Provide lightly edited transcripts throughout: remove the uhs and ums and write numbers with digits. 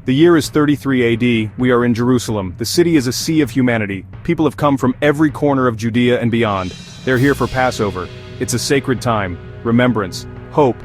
The year is 33 AD, we are in Jerusalem. The city is a sea of humanity. People have come from every corner of Judea and beyond. They're here for Passover. It's a sacred time, remembrance, hope.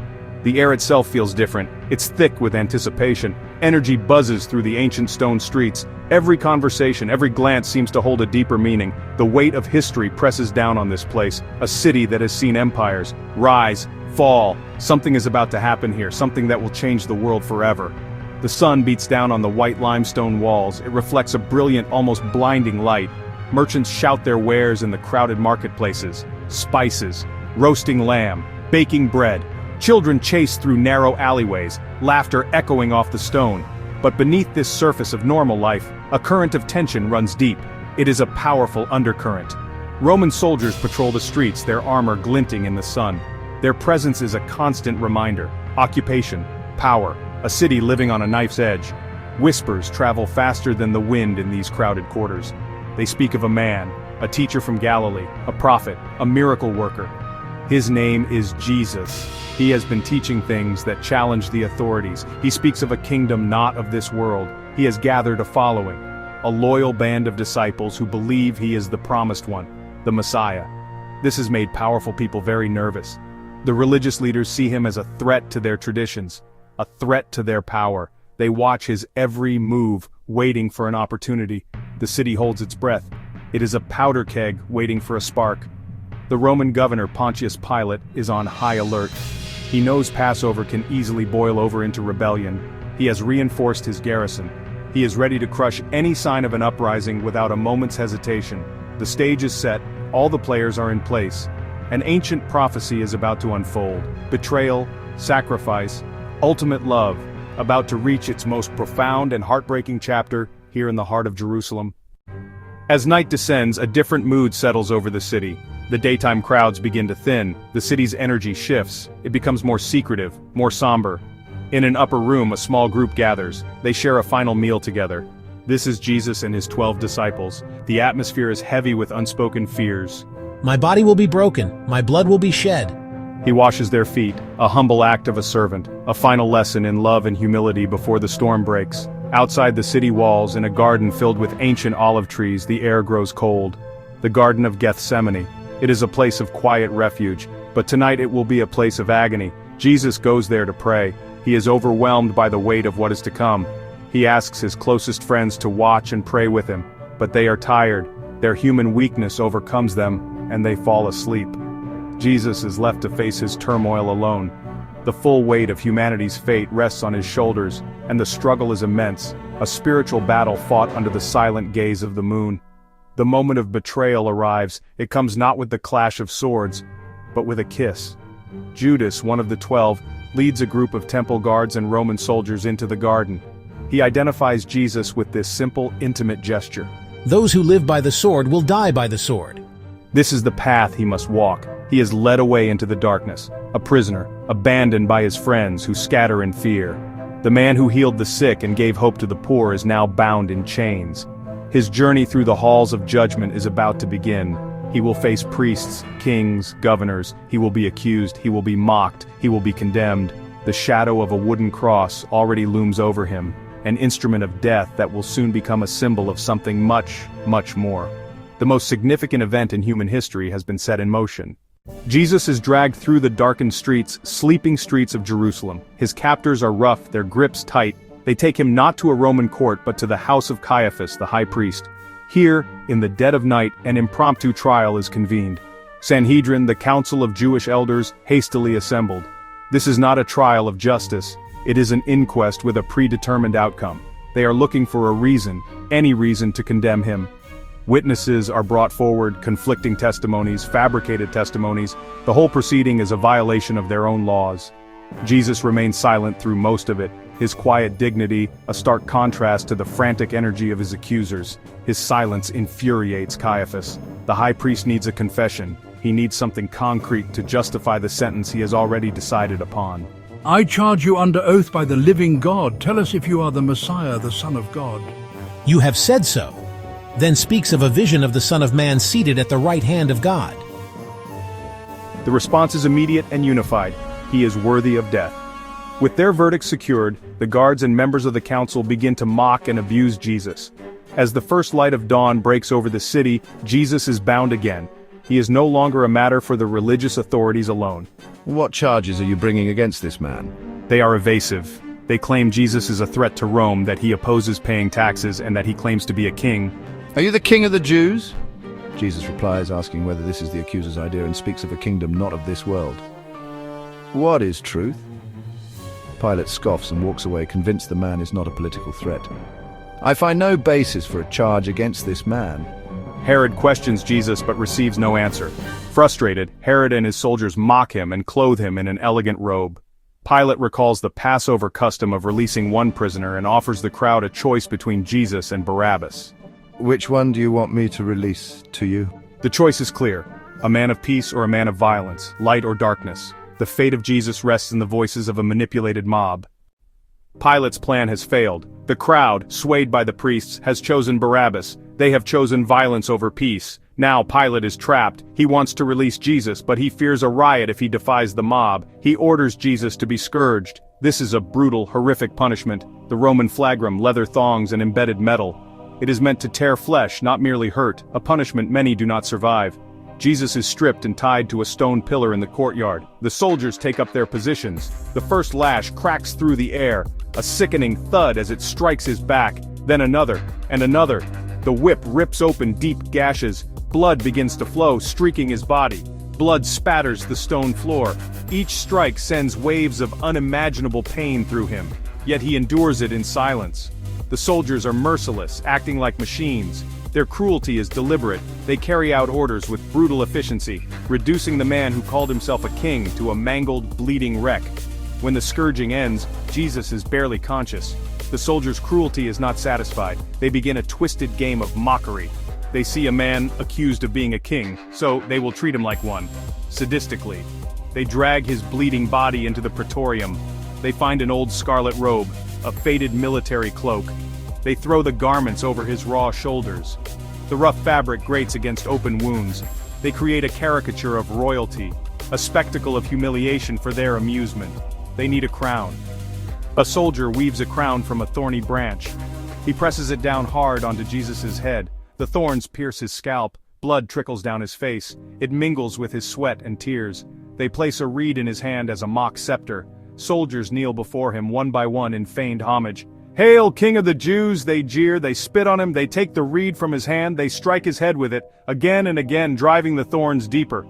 The air itself feels different. It's thick with anticipation. Energy buzzes through the ancient stone streets. Every conversation, every glance seems to hold a deeper meaning. The weight of history presses down on this place, a city that has seen empires rise, fall. Something is about to happen here, something that will change the world forever. The sun beats down on the white limestone walls. It reflects a brilliant, almost blinding light. Merchants shout their wares in the crowded marketplaces. Spices, roasting lamb, baking bread. Children chase through narrow alleyways, laughter echoing off the stone. But beneath this surface of normal life, a current of tension runs deep. It is a powerful undercurrent. Roman soldiers patrol the streets, their armor glinting in the sun. Their presence is a constant reminder. Occupation, power. A city living on a knife's edge. Whispers travel faster than the wind in these crowded quarters. They speak of a man, a teacher from Galilee, a prophet, a miracle worker. His name is Jesus. He has been teaching things that challenge the authorities. He speaks of a kingdom not of this world. He has gathered a following, a loyal band of disciples who believe he is the promised one, the Messiah. This has made powerful people very nervous. The religious leaders see him as a threat to their traditions, a threat to their power. They watch his every move, waiting for an opportunity. The city holds its breath. It is a powder keg waiting for a spark. The Roman governor Pontius Pilate is on high alert. He knows Passover can easily boil over into rebellion. He has reinforced his garrison. He is ready to crush any sign of an uprising without a moment's hesitation. The stage is set, all the players are in place. An ancient prophecy is about to unfold. Betrayal, sacrifice, ultimate love, about to reach its most profound and heartbreaking chapter here in the heart of Jerusalem. As night descends, a different mood settles over the city. The daytime crowds begin to thin, the city's energy shifts, it becomes more secretive, more somber. In an upper room, a small group gathers. They share a final meal together. This is Jesus and his 12 disciples. The atmosphere is heavy with unspoken fears. My body will be broken, my blood will be shed. He washes their feet, a humble act of a servant, a final lesson in love and humility before the storm breaks. Outside the city walls, in a garden filled with ancient olive trees, the air grows cold. The Garden of Gethsemane. It is a place of quiet refuge, but tonight it will be a place of agony. Jesus goes there to pray. He is overwhelmed by the weight of what is to come. He asks his closest friends to watch and pray with him, but they are tired. Their human weakness overcomes them, and they fall asleep. Jesus is left to face his turmoil alone. The full weight of humanity's fate rests on his shoulders, and the struggle is immense, a spiritual battle fought under the silent gaze of the moon. The moment of betrayal arrives. It comes not with the clash of swords, but with a kiss. Judas, one of the 12, leads a group of temple guards and Roman soldiers into the garden. He identifies Jesus with this simple, intimate gesture. Those who live by the sword will die by the sword. This is the path he must walk. He is led away into the darkness, a prisoner, abandoned by his friends who scatter in fear. The man who healed the sick and gave hope to the poor is now bound in chains. His journey through the halls of judgment is about to begin. He will face priests, kings, governors. He will be accused, he will be mocked, he will be condemned. The shadow of a wooden cross already looms over him, an instrument of death that will soon become a symbol of something much, much more. The most significant event in human history has been set in motion. Jesus is dragged through the darkened streets, sleeping streets of Jerusalem. His captors are rough, their grips tight. They take him not to a Roman court but to the house of Caiaphas, the high priest. Here, in the dead of night, an impromptu trial is convened. Sanhedrin, the council of Jewish elders, hastily assembled. This is not a trial of justice. It is an inquest with a predetermined outcome. They are looking for a reason, any reason to condemn him. Witnesses are brought forward, conflicting testimonies, fabricated testimonies. The whole proceeding is a violation of their own laws. Jesus remains silent through most of it, his quiet dignity a stark contrast to the frantic energy of his accusers. His silence infuriates Caiaphas. The high priest needs a confession. He needs something concrete to justify the sentence he has already decided upon. I charge you under oath by the living God. Tell us if you are the Messiah, the Son of God. You have said so. Then speaks of a vision of the Son of Man seated at the right hand of God. The response is immediate and unified. He is worthy of death. With their verdict secured, the guards and members of the council begin to mock and abuse Jesus. As the first light of dawn breaks over the city, Jesus is bound again. He is no longer a matter for the religious authorities alone. What charges are you bringing against this man? They are evasive. They claim Jesus is a threat to Rome, that he opposes paying taxes, and that he claims to be a king. Are you the king of the Jews? Jesus replies, asking whether this is the accuser's idea, and speaks of a kingdom not of this world. What is truth? Pilate scoffs and walks away, convinced the man is not a political threat. I find no basis for a charge against this man. Herod questions Jesus but receives no answer. Frustrated, Herod and his soldiers mock him and clothe him in an elegant robe. Pilate recalls the Passover custom of releasing one prisoner and offers the crowd a choice between Jesus and Barabbas. Which one do you want me to release to you? The choice is clear: a man of peace or a man of violence, light or darkness. The fate of Jesus rests in the voices of a manipulated mob. Pilate's plan has failed. The crowd, swayed by the priests, has chosen Barabbas. They have chosen violence over peace. Now Pilate is trapped. He wants to release Jesus, but he fears a riot if he defies the mob. He orders Jesus to be scourged. This is a brutal, horrific punishment. The Roman flagrum, leather thongs, and embedded metal. It is meant to tear flesh, not merely hurt, a punishment many do not survive. Jesus is stripped and tied to a stone pillar in the courtyard. The soldiers take up their positions. The first lash cracks through the air, a sickening thud as it strikes his back, then another, and another. The whip rips open deep gashes. Blood begins to flow, streaking his body. Blood spatters the stone floor. Each strike sends waves of unimaginable pain through him, yet he endures it in silence. The soldiers are merciless, acting like machines. Their cruelty is deliberate. They carry out orders with brutal efficiency, reducing the man who called himself a king to a mangled, bleeding wreck. When the scourging ends, Jesus is barely conscious. The soldiers' cruelty is not satisfied. They begin a twisted game of mockery. They see a man accused of being a king, so they will treat him like one, sadistically. They drag his bleeding body into the praetorium. They find an old scarlet robe, a faded military cloak. They throw the garments over his raw shoulders. The rough fabric grates against open wounds. They create a caricature of royalty, a spectacle of humiliation for their amusement. They need a crown. A soldier weaves a crown from a thorny branch. He presses it down hard onto Jesus' head. The thorns pierce his scalp. Blood trickles down his face. It mingles with his sweat and tears. They place a reed in his hand as a mock scepter. Soldiers kneel before him one by one in feigned homage. "Hail, King of the Jews!" they jeer, they spit on him, they take the reed from his hand, they strike his head with it, again and again driving the thorns deeper.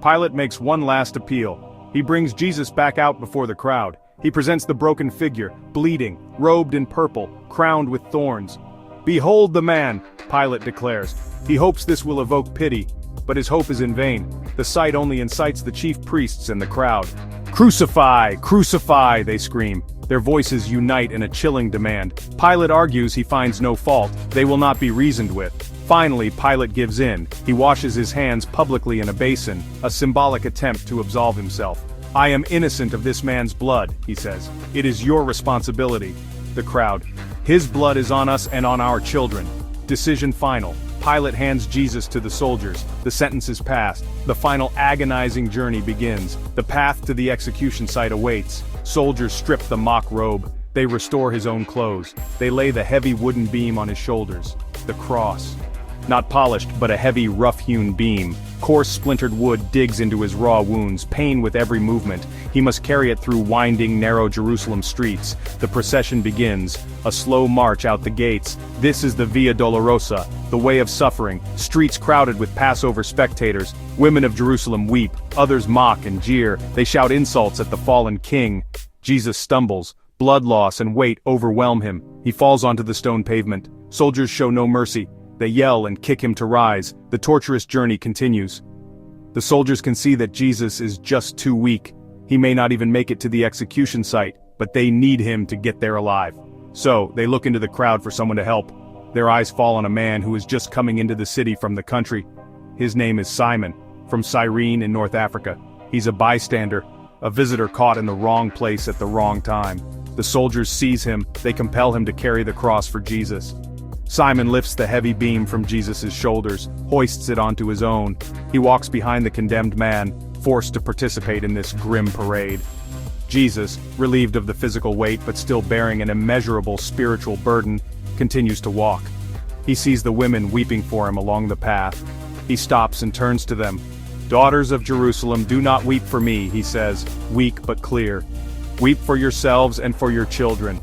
Pilate makes one last appeal. He brings Jesus back out before the crowd. He presents the broken figure, bleeding, robed in purple, crowned with thorns. "Behold the man," Pilate declares. He hopes this will evoke pity, but his hope is in vain. The sight only incites the chief priests and the crowd. "Crucify! Crucify!" they scream. Their voices unite in a chilling demand. Pilate argues he finds no fault. They will not be reasoned with. Finally, Pilate gives in. He washes his hands publicly in a basin, a symbolic attempt to absolve himself. "I am innocent of this man's blood," he says. "It is your responsibility." The crowd. "His blood is on us and on our children." Decision final. Pilate hands Jesus to the soldiers. The sentence is passed. The final agonizing journey begins. The path to the execution site awaits. Soldiers strip the mock robe. They restore his own clothes. They lay the heavy wooden beam on his shoulders. The cross. Not polished, but a heavy, rough-hewn beam. Coarse splintered wood digs into his raw wounds, pain with every movement. He must carry it through winding, narrow Jerusalem streets. The procession begins, a slow march out the gates. This is the Via Dolorosa, the way of suffering, streets crowded with Passover spectators. Women of Jerusalem weep, others mock and jeer. They shout insults at the fallen king. Jesus stumbles. Blood loss and weight overwhelm him. He falls onto the stone pavement. Soldiers show no mercy. They yell and kick him to rise. The torturous journey continues. The soldiers can see that Jesus is just too weak. He may not even make it to the execution site, but they need him to get there alive. So, they look into the crowd for someone to help. Their eyes fall on a man who is just coming into the city from the country. His name is Simon, from Cyrene in North Africa. He's a bystander, a visitor caught in the wrong place at the wrong time. The soldiers seize him. They compel him to carry the cross for Jesus. Simon lifts the heavy beam from Jesus' shoulders, hoists it onto his own. He walks behind the condemned man, forced to participate in this grim parade. Jesus, relieved of the physical weight but still bearing an immeasurable spiritual burden, continues to walk. He sees the women weeping for him along the path. He stops and turns to them. "Daughters of Jerusalem, do not weep for me," he says, weak but clear. "Weep for yourselves and for your children."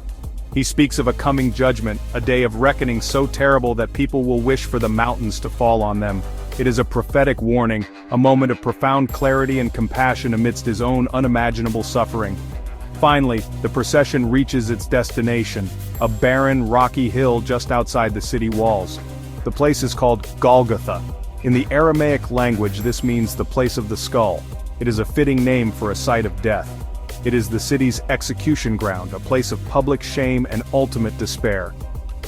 He speaks of a coming judgment, a day of reckoning so terrible that people will wish for the mountains to fall on them. It is a prophetic warning, a moment of profound clarity and compassion amidst his own unimaginable suffering. Finally, the procession reaches its destination, a barren, rocky hill just outside the city walls. The place is called Golgotha. In the Aramaic language, this means the place of the skull. It is a fitting name for a site of death. It is the city's execution ground, a place of public shame and ultimate despair.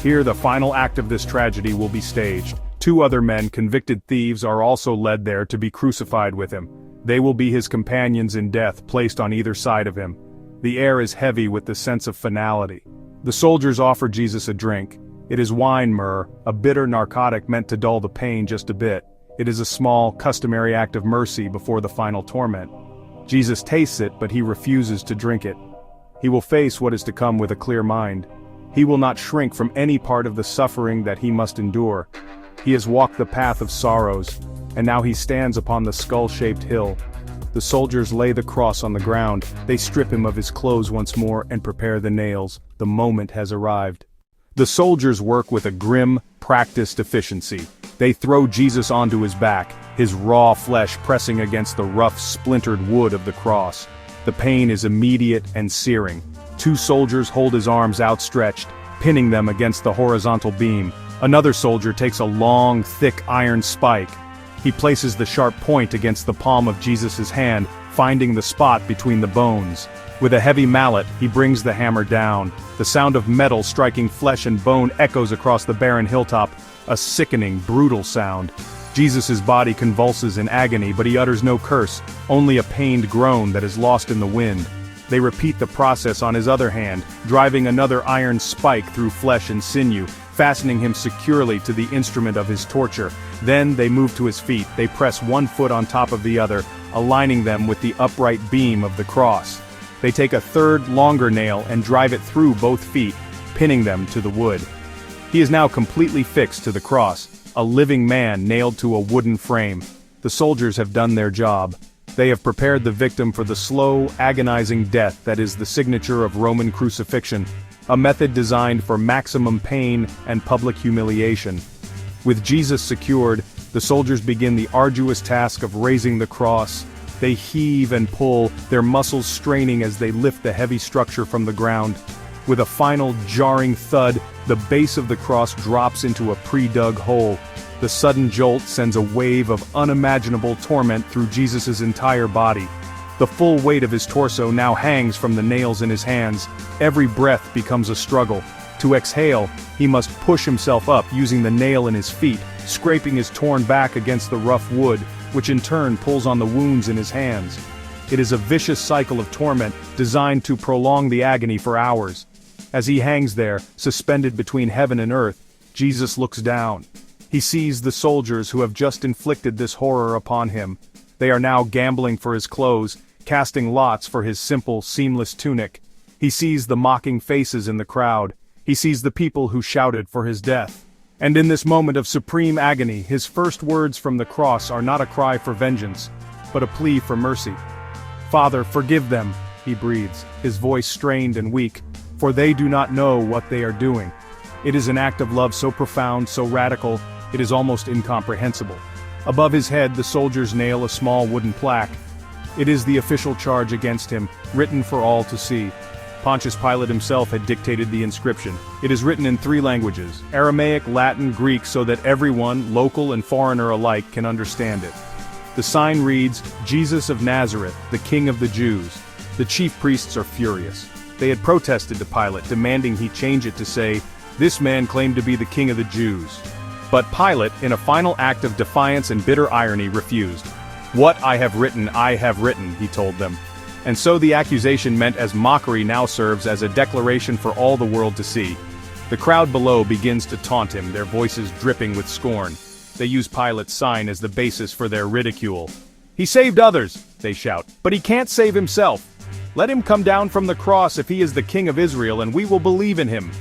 Here, the final act of this tragedy will be staged. 2 other men, convicted thieves, are also led there to be crucified with him. They will be his companions in death, placed on either side of him. The air is heavy with the sense of finality. The soldiers offer Jesus a drink. It is wine myrrh, a bitter narcotic meant to dull the pain just a bit. It is a small, customary act of mercy before the final torment. Jesus tastes it, but he refuses to drink it. He will face what is to come with a clear mind. He will not shrink from any part of the suffering that he must endure. He has walked the path of sorrows, and now he stands upon the skull-shaped hill. The soldiers lay the cross on the ground, they strip him of his clothes once more and prepare the nails. The moment has arrived. The soldiers work with a grim, practiced efficiency. They throw Jesus onto his back, his raw flesh pressing against the rough, splintered wood of the cross. The pain is immediate and searing. 2 soldiers hold his arms outstretched, pinning them against the horizontal beam. Another soldier takes a long, thick iron spike. He places the sharp point against the palm of Jesus' hand, finding the spot between the bones. With a heavy mallet, he brings the hammer down. The sound of metal striking flesh and bone echoes across the barren hilltop, a sickening, brutal sound. Jesus' body convulses in agony, but he utters no curse, only a pained groan that is lost in the wind. They repeat the process on his other hand, driving another iron spike through flesh and sinew, fastening him securely to the instrument of his torture. Then they move to his feet. They press one foot on top of the other, aligning them with the upright beam of the cross. They take a third, longer nail and drive it through both feet, pinning them to the wood. He is now completely fixed to the cross, a living man nailed to a wooden frame. The soldiers have done their job. They have prepared the victim for the slow, agonizing death that is the signature of Roman crucifixion, a method designed for maximum pain and public humiliation. With Jesus secured, the soldiers begin the arduous task of raising the cross. They heave and pull, their muscles straining as they lift the heavy structure from the ground. With a final jarring thud, the base of the cross drops into a pre-dug hole. The sudden jolt sends a wave of unimaginable torment through Jesus' entire body. The full weight of his torso now hangs from the nails in his hands. Every breath becomes a struggle. To exhale, he must push himself up using the nail in his feet, scraping his torn back against the rough wood, which in turn pulls on the wounds in his hands. It is a vicious cycle of torment designed to prolong the agony for hours. As he hangs there, suspended between heaven and earth, Jesus looks down. He sees the soldiers who have just inflicted this horror upon him. They are now gambling for his clothes, casting lots for his simple, seamless tunic. He sees the mocking faces in the crowd. He sees the people who shouted for his death. And in this moment of supreme agony, his first words from the cross are not a cry for vengeance, but a plea for mercy. "Father, forgive them," he breathes, his voice strained and weak, "for they do not know what they are doing." It is an act of love so profound, so radical, it is almost incomprehensible. Above his head, the soldiers nail a small wooden plaque. It is the official charge against him, written for all to see. Pontius Pilate himself had dictated the inscription. It is written in 3 languages, Aramaic, Latin, Greek, so that everyone, local and foreigner alike, can understand it. The sign reads, "Jesus of Nazareth, the King of the Jews." The chief priests are furious. They had protested to Pilate, demanding he change it to say, "This man claimed to be the King of the Jews." But Pilate, in a final act of defiance and bitter irony, refused. "What I have written, he told them. And so the accusation meant as mockery now serves as a declaration for all the world to see. The crowd below begins to taunt him, their voices dripping with scorn. They use Pilate's sign as the basis for their ridicule. "He saved others," they shout, "but he can't save himself." "Let him come down from the cross if he is the King of Israel, and we will believe in him."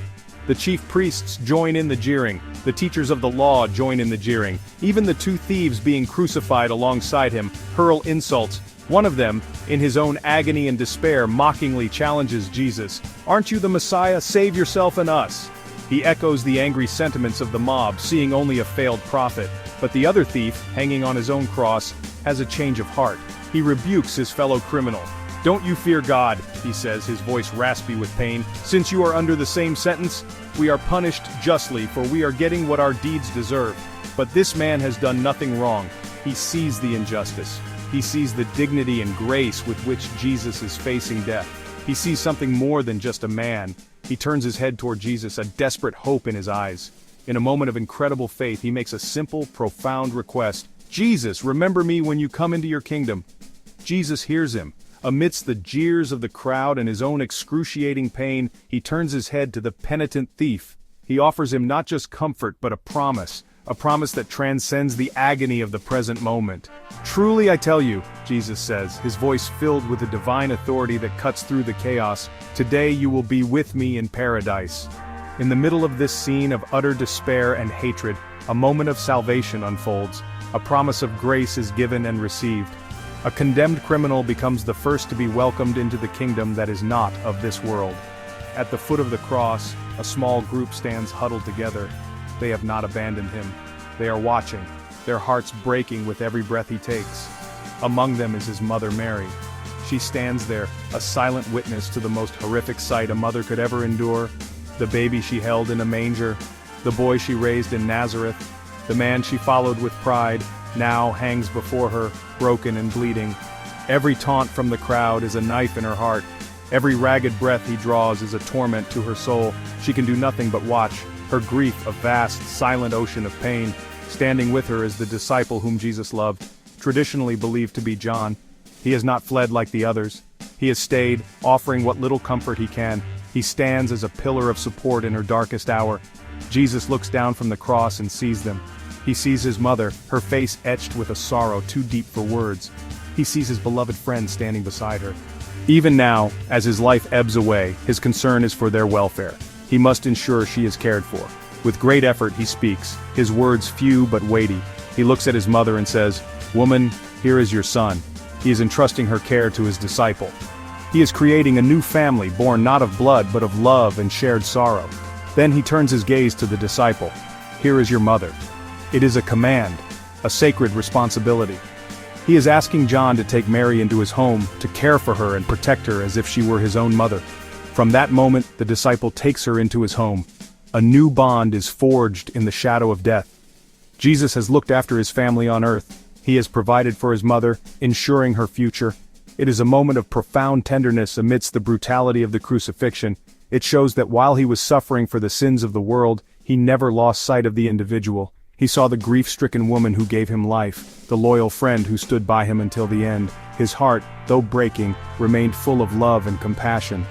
The chief priests join in the jeering, the teachers of the law join in the jeering, even the two thieves being crucified alongside him hurl insults. One of them, in his own agony and despair, mockingly challenges Jesus, "Aren't you the Messiah? Save yourself and us." He echoes the angry sentiments of the mob, seeing only a failed prophet. But the other thief, hanging on his own cross, has a change of heart. He rebukes his fellow criminal. "Don't you fear God," he says, his voice raspy with pain. "Since you are under the same sentence, we are punished justly, for we are getting what our deeds deserve. But this man has done nothing wrong." He sees the injustice. He sees the dignity and grace with which Jesus is facing death. He sees something more than just a man. He turns his head toward Jesus, a desperate hope in his eyes. In a moment of incredible faith, he makes a simple, profound request. "Jesus, remember me when you come into your kingdom." Jesus hears him. Amidst the jeers of the crowd and his own excruciating pain, he turns his head to the penitent thief. He offers him not just comfort but a promise that transcends the agony of the present moment. "Truly I tell you," Jesus says, his voice filled with a divine authority that cuts through the chaos, "today you will be with me in paradise." In the middle of this scene of utter despair and hatred, a moment of salvation unfolds. A promise of grace is given and received. A condemned criminal becomes the first to be welcomed into the kingdom that is not of this world. At the foot of the cross, a small group stands huddled together. They have not abandoned him. They are watching, their hearts breaking with every breath he takes. Among them is his mother Mary. She stands there, a silent witness to the most horrific sight a mother could ever endure. The baby she held in a manger, the boy she raised in Nazareth, the man she followed with pride, now hangs before her, broken and bleeding. Every taunt from the crowd is a knife in her heart. Every ragged breath he draws is a torment to her soul. She can do nothing but watch, her grief a vast, silent ocean of pain. Standing with her is the disciple whom Jesus loved, traditionally believed to be John. He has not fled like the others. He has stayed, offering what little comfort he can. He stands as a pillar of support in her darkest hour. Jesus looks down from the cross and sees them. He sees his mother, her face etched with a sorrow too deep for words. He sees his beloved friend standing beside her. Even now, as his life ebbs away, his concern is for their welfare. He must ensure she is cared for. With great effort he speaks, his words few but weighty. He looks at his mother and says, "Woman, here is your son." He is entrusting her care to his disciple. He is creating a new family born not of blood but of love and shared sorrow. Then he turns his gaze to the disciple. "Here is your mother." It is a command, a sacred responsibility. He is asking John to take Mary into his home, to care for her and protect her as if she were his own mother. From that moment, the disciple takes her into his home. A new bond is forged in the shadow of death. Jesus has looked after his family on earth. He has provided for his mother, ensuring her future. It is a moment of profound tenderness amidst the brutality of the crucifixion. It shows that while he was suffering for the sins of the world, he never lost sight of the individual. He saw the grief-stricken woman who gave him life, the loyal friend who stood by him until the end. His heart, though breaking, remained full of love and compassion.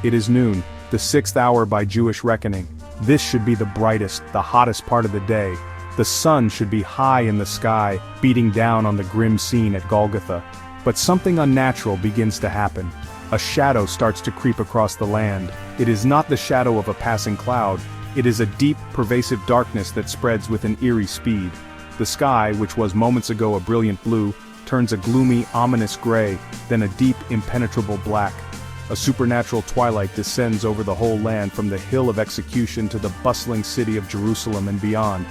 It is noon, the 6th hour by Jewish reckoning. This should be the brightest, the hottest part of the day. The sun should be high in the sky, beating down on the grim scene at Golgotha. But something unnatural begins to happen. A shadow starts to creep across the land. It is not the shadow of a passing cloud. It is a deep, pervasive darkness that spreads with an eerie speed. The sky, which was moments ago a brilliant blue, turns a gloomy, ominous gray, then a deep, impenetrable black. A supernatural twilight descends over the whole land from the hill of execution to the bustling city of Jerusalem and beyond.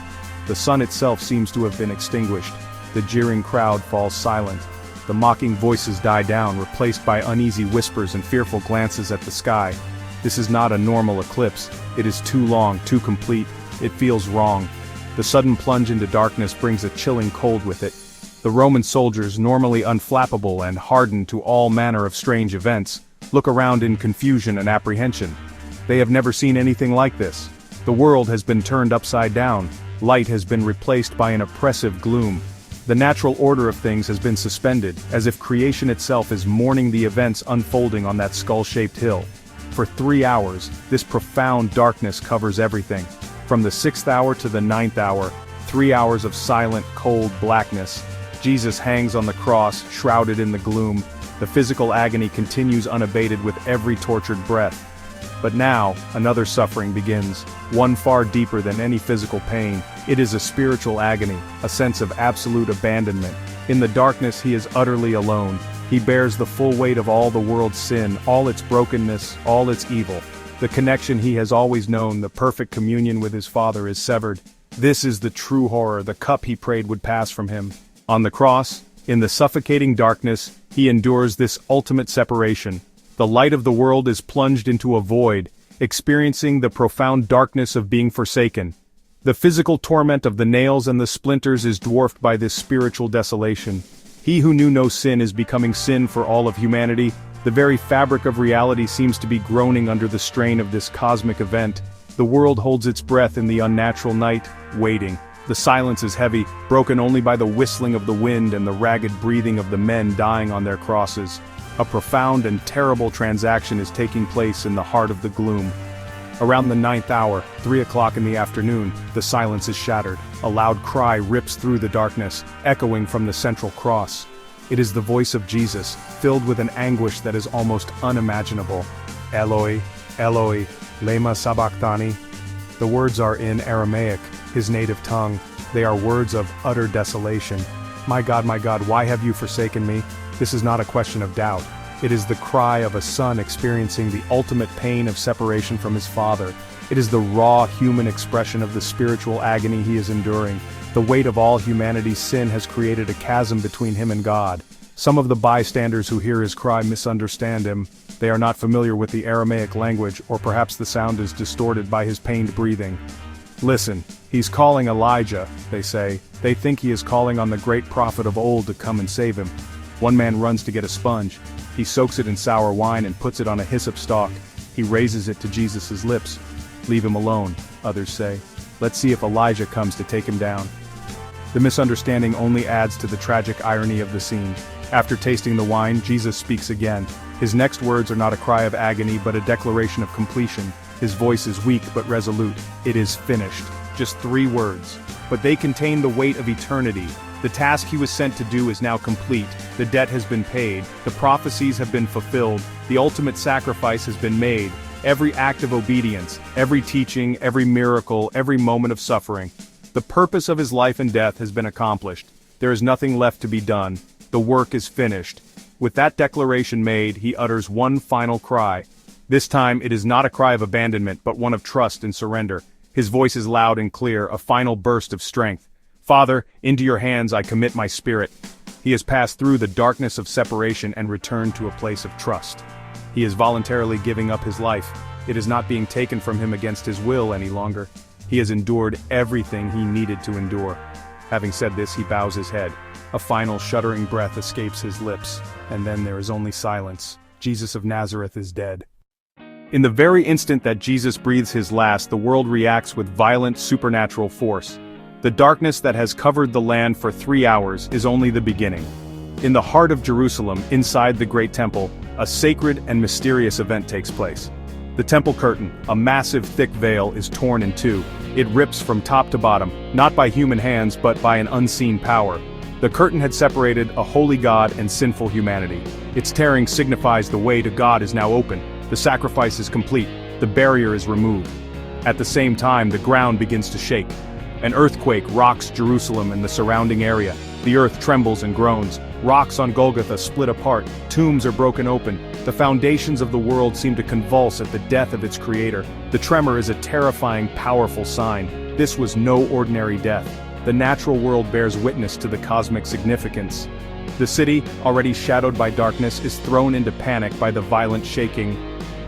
The sun itself seems to have been extinguished. The jeering crowd falls silent. The mocking voices die down, replaced by uneasy whispers and fearful glances at the sky. This is not a normal eclipse. It is too long, too complete. It feels wrong. The sudden plunge into darkness brings a chilling cold with it. The Roman soldiers, normally unflappable and hardened to all manner of strange events, look around in confusion and apprehension. They have never seen anything like this. The world has been turned upside down. Light has been replaced by an oppressive gloom. The natural order of things has been suspended, as if creation itself is mourning the events unfolding on that skull-shaped hill. For 3 hours, this profound darkness covers everything. From the 6th hour to the 9th hour, 3 hours of silent, cold blackness. Jesus hangs on the cross, shrouded in the gloom. The physical agony continues unabated with every tortured breath. But now, another suffering begins, one far deeper than any physical pain. It is a spiritual agony, a sense of absolute abandonment. In the darkness he is utterly alone. He bears the full weight of all the world's sin, all its brokenness, all its evil. The connection he has always known, the perfect communion with his Father, is severed. This is the true horror, the cup he prayed would pass from him. On the cross, in the suffocating darkness, he endures this ultimate separation. The light of the world is plunged into a void, experiencing the profound darkness of being forsaken. The physical torment of the nails and the splinters is dwarfed by this spiritual desolation. He who knew no sin is becoming sin for all of humanity. The very fabric of reality seems to be groaning under the strain of this cosmic event. The world holds its breath in the unnatural night, waiting. The silence is heavy, broken only by the whistling of the wind and the ragged breathing of the men dying on their crosses. A profound and terrible transaction is taking place in the heart of the gloom. Around the 9th hour, 3 o'clock in the afternoon, the silence is shattered. A loud cry rips through the darkness, echoing from the central cross. It is the voice of Jesus, filled with an anguish that is almost unimaginable. Eloi, Eloi, lema sabachthani. The words are in Aramaic, his native tongue. They are words of utter desolation. My God, why have you forsaken me? This is not a question of doubt. It is the cry of a son experiencing the ultimate pain of separation from his Father. It is the raw human expression of the spiritual agony he is enduring. The weight of all humanity's sin has created a chasm between him and God. Some of the bystanders who hear his cry misunderstand him. They are not familiar with the Aramaic language, or perhaps the sound is distorted by his pained breathing. Listen, he's calling Elijah, they say. They think he is calling on the great prophet of old to come and save him. One man runs to get a sponge. He soaks it in sour wine and puts it on a hyssop stalk. He raises it to Jesus' lips. Leave him alone, others say. Let's see if Elijah comes to take him down. The misunderstanding only adds to the tragic irony of the scene. After tasting the wine, Jesus speaks again. His next words are not a cry of agony but a declaration of completion. His voice is weak but resolute. It is finished. Just 3 words. But they contain the weight of eternity. The task he was sent to do is now complete. The debt has been paid. The prophecies have been fulfilled. The ultimate sacrifice has been made. Every act of obedience, every teaching, every miracle, every moment of suffering. The purpose of his life and death has been accomplished. There is nothing left to be done. The work is finished. With that declaration made, he utters one final cry. This time it is not a cry of abandonment but one of trust and surrender. His voice is loud and clear, a final burst of strength. Father, into your hands I commit my spirit. He has passed through the darkness of separation and returned to a place of trust. He is voluntarily giving up his life. It is not being taken from him against his will any longer. He has endured everything he needed to endure. Having said this, he bows his head. A final shuddering breath escapes his lips, and then there is only silence. Jesus of Nazareth is dead. In the very instant that Jesus breathes his last, the world reacts with violent supernatural force. The darkness that has covered the land for 3 hours is only the beginning. In the heart of Jerusalem, inside the great temple, a sacred and mysterious event takes place. The temple curtain, a massive thick veil, is torn in two. It rips from top to bottom, not by human hands but by an unseen power. The curtain had separated a holy God and sinful humanity. Its tearing signifies the way to God is now open. The sacrifice is complete. The barrier is removed. At the same time, the ground begins to shake. An earthquake rocks Jerusalem and the surrounding area. The earth trembles and groans. Rocks on Golgotha split apart. Tombs are broken open. The foundations of the world seem to convulse at the death of its creator. The tremor is a terrifying, powerful sign. This was no ordinary death. The natural world bears witness to the cosmic significance. The city, already shadowed by darkness, is thrown into panic by the violent shaking.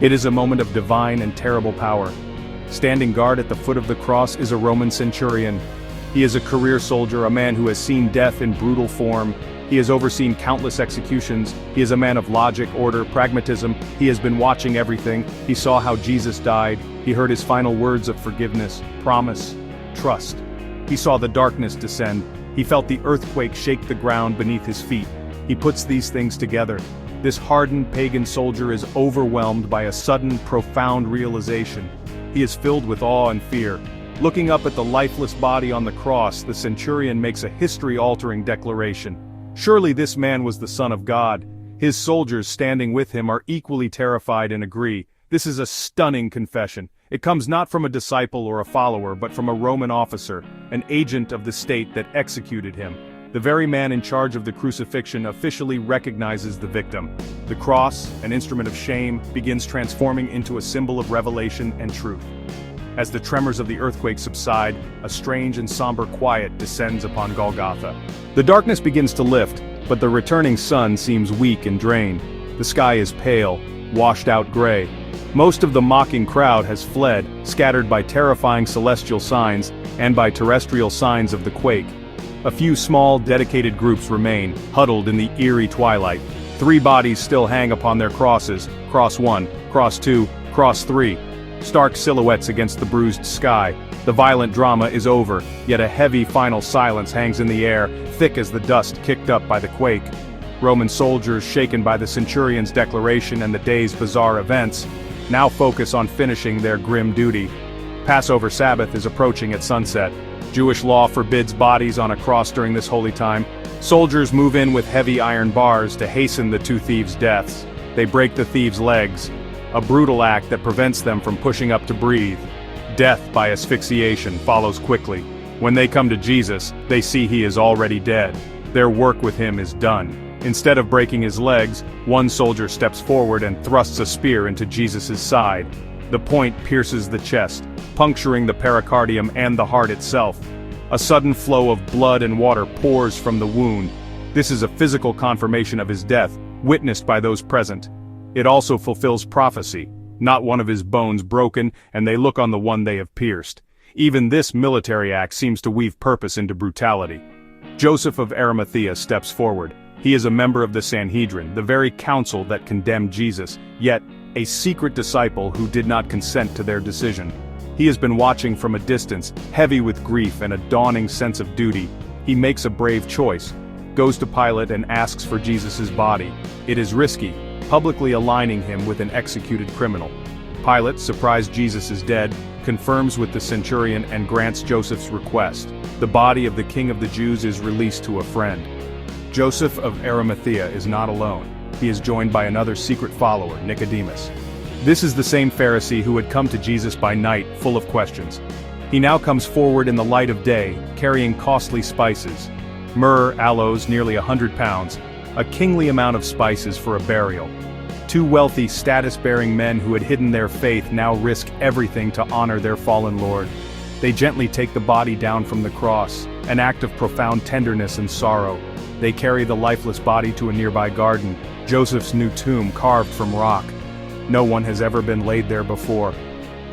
It is a moment of divine and terrible power. Standing guard at the foot of the cross is a Roman centurion. He is a career soldier, a man who has seen death in brutal form. He has overseen countless executions. He is a man of logic, order, pragmatism. He has been watching everything. He saw how Jesus died. He heard his final words of forgiveness, promise, trust. He saw the darkness descend. He felt the earthquake shake the ground beneath his feet. He puts these things together. This hardened pagan soldier is overwhelmed by a sudden, profound realization. He is filled with awe and fear. Looking up at the lifeless body on the cross, the centurion makes a history-altering declaration. Surely this man was the Son of God. His soldiers standing with him are equally terrified and agree. This is a stunning confession. It comes not from a disciple or a follower, but from a Roman officer, an agent of the state that executed him. The very man in charge of the crucifixion officially recognizes the victim. The cross, an instrument of shame, begins transforming into a symbol of revelation and truth. As the tremors of the earthquake subside, a strange and somber quiet descends upon Golgotha. The darkness begins to lift, but the returning sun seems weak and drained. The sky is pale, washed-out gray. Most of the mocking crowd has fled, scattered by terrifying celestial signs and by terrestrial signs of the quake. A few small, dedicated groups remain, huddled in the eerie twilight. 3 bodies still hang upon their crosses, cross 1, cross 2, cross 3. Stark silhouettes against the bruised sky. The violent drama is over, yet a heavy final silence hangs in the air, thick as the dust kicked up by the quake. Roman soldiers, shaken by the centurion's declaration and the day's bizarre events, now focus on finishing their grim duty. Passover Sabbath is approaching at sunset. Jewish law forbids bodies on a cross during this holy time. Soldiers move in with heavy iron bars to hasten the 2 thieves' deaths. They break the thieves' legs, a brutal act that prevents them from pushing up to breathe. Death by asphyxiation follows quickly. When they come to Jesus, they see he is already dead. Their work with him is done. Instead of breaking his legs, one soldier steps forward and thrusts a spear into Jesus' side. The point pierces the chest, puncturing the pericardium and the heart itself. A sudden flow of blood and water pours from the wound. This is a physical confirmation of his death, witnessed by those present. It also fulfills prophecy. Not one of his bones broken, and they look on the one they have pierced. Even this military act seems to weave purpose into brutality. Joseph of Arimathea steps forward. He is a member of the Sanhedrin, the very council that condemned Jesus, yet a secret disciple who did not consent to their decision. He has been watching from a distance, heavy with grief and a dawning sense of duty. He makes a brave choice, goes to Pilate and asks for Jesus' body. It is risky, publicly aligning him with an executed criminal. Pilate, surprised Jesus is dead, confirms with the centurion and grants Joseph's request. The body of the King of the Jews is released to a friend. Joseph of Arimathea is not alone. He is joined by another secret follower, Nicodemus. This is the same Pharisee who had come to Jesus by night, full of questions. He now comes forward in the light of day, carrying costly spices. Myrrh, aloes, nearly 100 pounds, a kingly amount of spices for a burial. 2 wealthy, status-bearing men who had hidden their faith now risk everything to honor their fallen Lord. They gently take the body down from the cross, an act of profound tenderness and sorrow. They carry the lifeless body to a nearby garden, Joseph's new tomb carved from rock. No one has ever been laid there before.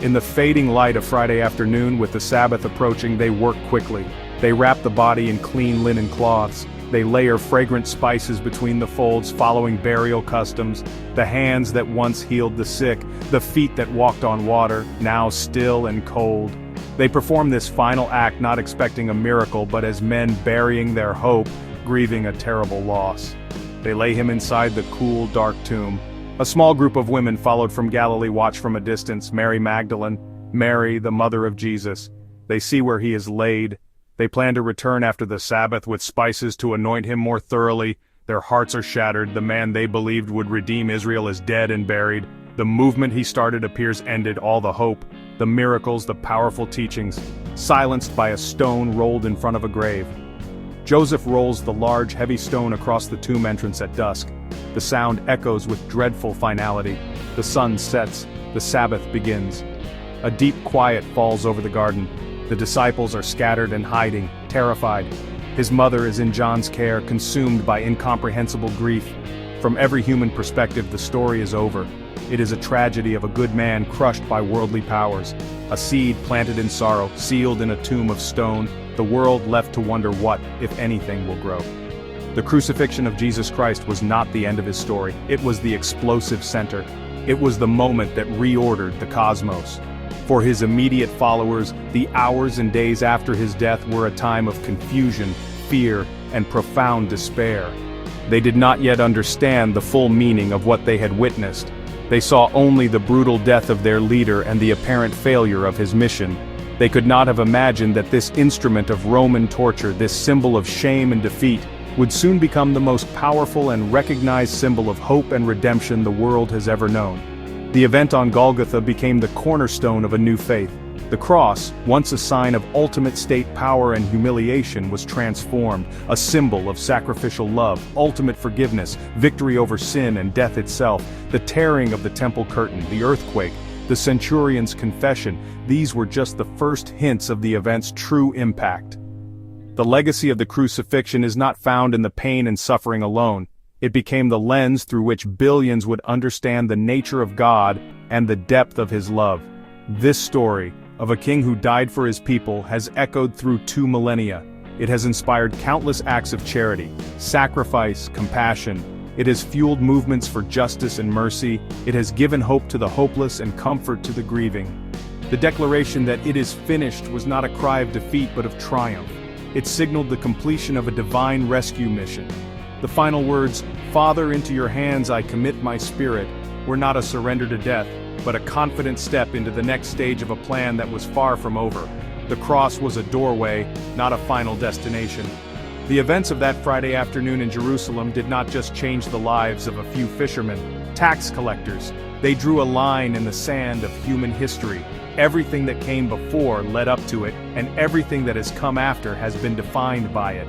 In the fading light of Friday afternoon, with the Sabbath approaching, they work quickly. They wrap the body in clean linen cloths. They layer fragrant spices between the folds, following burial customs. The hands that once healed the sick, the feet that walked on water, now still and cold. They perform this final act not expecting a miracle, but as men burying their hope, grieving a terrible loss. They lay him inside the cool, dark tomb. A small group of women followed from Galilee watch from a distance, Mary Magdalene, Mary, the mother of Jesus. They see where he is laid. They plan to return after the Sabbath with spices to anoint him more thoroughly. Their hearts are shattered. The man they believed would redeem Israel is dead and buried. The movement he started appears ended, all the hope, the miracles, the powerful teachings, silenced by a stone rolled in front of a grave. Joseph rolls the large, heavy stone across the tomb entrance at dusk. The sound echoes with dreadful finality. The sun sets. The Sabbath begins. A deep quiet falls over the garden. The disciples are scattered and hiding, terrified. His mother is in John's care, consumed by incomprehensible grief. From every human perspective, the story is over. It is a tragedy of a good man crushed by worldly powers. A seed planted in sorrow, sealed in a tomb of stone, the world left to wonder what, if anything, will grow. The crucifixion of Jesus Christ was not the end of his story. It was the explosive center. It was the moment that reordered the cosmos. For his immediate followers, the hours and days after his death were a time of confusion, fear, and profound despair. They did not yet understand the full meaning of what they had witnessed. They saw only the brutal death of their leader and the apparent failure of his mission. They could not have imagined that this instrument of Roman torture, this symbol of shame and defeat, would soon become the most powerful and recognized symbol of hope and redemption the world has ever known. The event on Golgotha became the cornerstone of a new faith. The cross, once a sign of ultimate state power and humiliation, was transformed, a symbol of sacrificial love, ultimate forgiveness, victory over sin and death itself. The tearing of the temple curtain, the earthquake, the centurion's confession, these were just the first hints of the event's true impact. The legacy of the crucifixion is not found in the pain and suffering alone. It became the lens through which billions would understand the nature of God and the depth of his love. This story, of a king who died for his people, has echoed through 2 millennia. It has inspired countless acts of charity, sacrifice, compassion. It has fueled movements for justice and mercy. It has given hope to the hopeless and comfort to the grieving. The declaration that it is finished was not a cry of defeat but of triumph. It signaled the completion of a divine rescue mission. The final words, "Father, into your hands I commit my spirit," were not a surrender to death, but a confident step into the next stage of a plan that was far from over. The cross was a doorway, not a final destination. The events of that Friday afternoon in Jerusalem did not just change the lives of a few fishermen, tax collectors. They drew a line in the sand of human history. Everything that came before led up to it, and everything that has come after has been defined by it.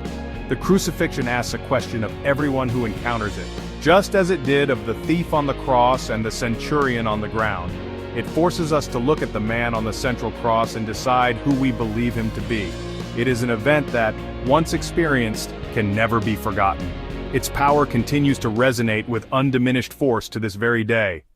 The crucifixion asks a question of everyone who encounters it, just as it did of the thief on the cross and the centurion on the ground. It forces us to look at the man on the central cross and decide who we believe him to be. It is an event that, once experienced, can never be forgotten. Its power continues to resonate with undiminished force to this very day.